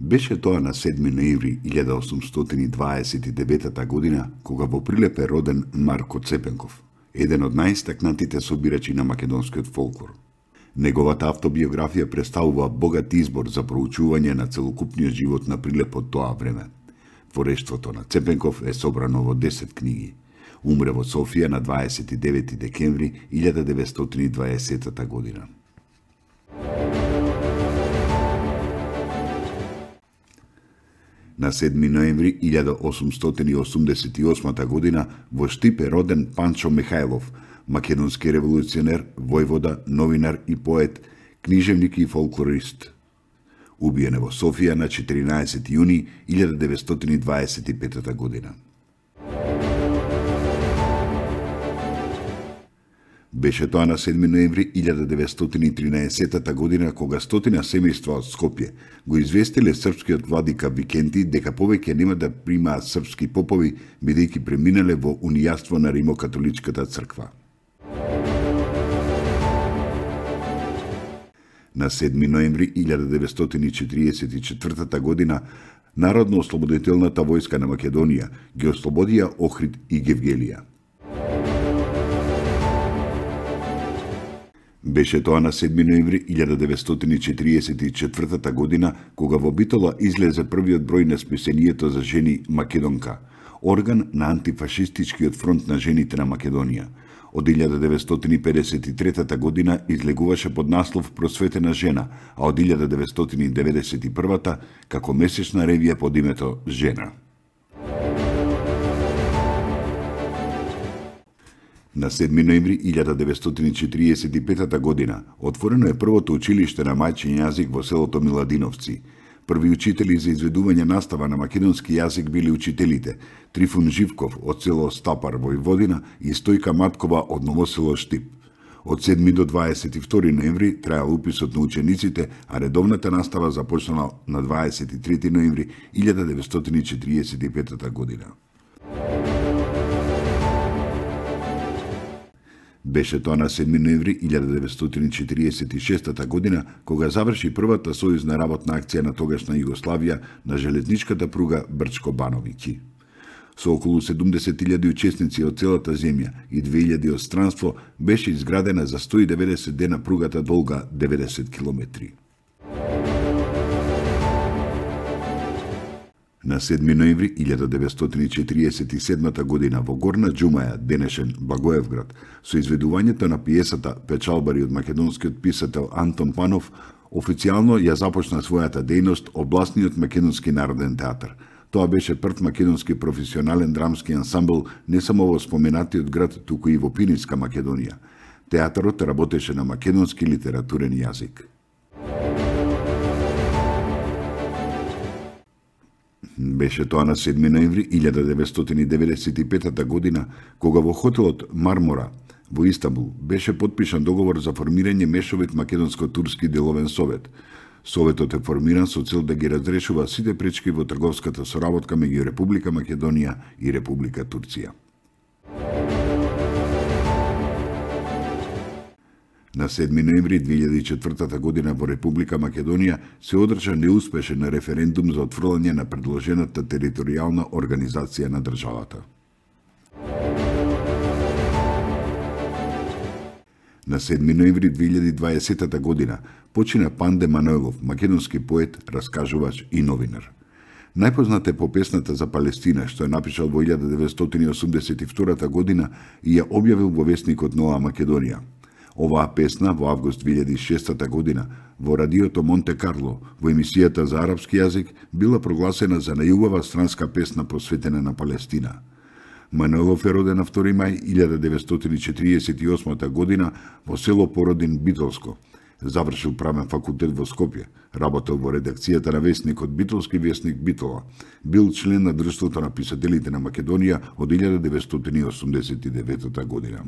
Беше тоа на 7 ноември 1829 година, кога во Прилеп е роден Марко Цепенков, еден од најстакнатите собирачи на македонскиот фолклор. Неговата автобиографија представува богат избор за проучување на целокупниот живот на Прилеп од тоа време. Творештвото на Цепенков е собрано во 10 книги. Умре во Софија на 29 декември 1920 година. На 7 ноември 1888 година во Штип е роден Панчо Михајлов, македонски револуционер, војвода, новинар и поет, книжевник и фолклорист. Убиен е во Софија на 14 јуни 1925 година. Беше тоа на 7 ноември 1913 година, кога стотина семејства од Скопје го известиле српскиот владика Викенти дека повеќе нема да примаат српски попови, бидејќи преминале во унијаство на Римокатоличката црква. На 7 ноември 1944 година Народно-ослободителната војска на Македонија ги ослободија Охрид и Гевгелија. Беше тоа на 7 ноември 1944 година, кога во Битола излезе првиот број на списанието за жени Македонка, орган на антифашистичкиот фронт на жените на Македонија. Од 1953 година излегуваше под наслов Просветена жена, а од 1991 како месечна ревија под името Жена. На 7 ноември 1945 година отворено е првото училиште на мајчин јазик во селото Миладиновци. Први учители за изведување настава на македонски јазик били учителите Трифун Живков од село Стапар Војводина и Стојка Маткова од Новосело Штип. Од 7 до 22 ноември траел уписот на учениците, а редовната настава започнала на 23 ноември 1945 година. Беше тоа на 7 ноември 1946 година, кога заврши првата сојузна работна акција на тогашна Југославија на железничката пруга Брчко-Бановиќи. Со околу 70.000 учесници од целата земја и 2.000 од странство беше изградена за 190 дена пругата долга 90 километри. На 7 ноември 1947 година во Горна Џумаја, денешен Благоевград, со изведувањето на пиесата Печалбари од македонскиот писател Антон Панов, официјално ја започна својата дејност обласниот македонски народен театар. Тоа беше прв македонски професионален драмски ансамбл не само во споменатиот град, туку и во Пиринска Македонија. Театарот работеше на македонски литературен јазик. Беше тоа на 7 ноември 1995 година, кога во хотелот Мармора во Истанбул беше подпишан договор за формирање мешовит македонско-турски деловен совет. Советот е формиран со цел да ги разрешува сите пречки во трговската соработка меѓу Република Македонија и Република Турција. На 7 ноември 2004 година во Република Македонија се одржа неуспешен референдум за отфрлање на предложената територијална организација на државата. На 7 ноември 2020 година почина Панде Манојлов, македонски поет, раскажувач и новинар. Најпознат е по песната за Палестина, што е напишал во 1982 година и ја објавил во весникот Нова Македонија. Оваа песна во август 2006 година во радиото Монте Карло во емисијата за арапски јазик била прогласена за најубава странска песна посветена на Палестина. Манојлов е роден на 2 мај 1948 година во село Породин Битолско. Завршил правен факултет во Скопје, работел во редакцијата на весникот Битолски весник Битола. Бил член на Друштвото на писателите на Македонија од 1989 година.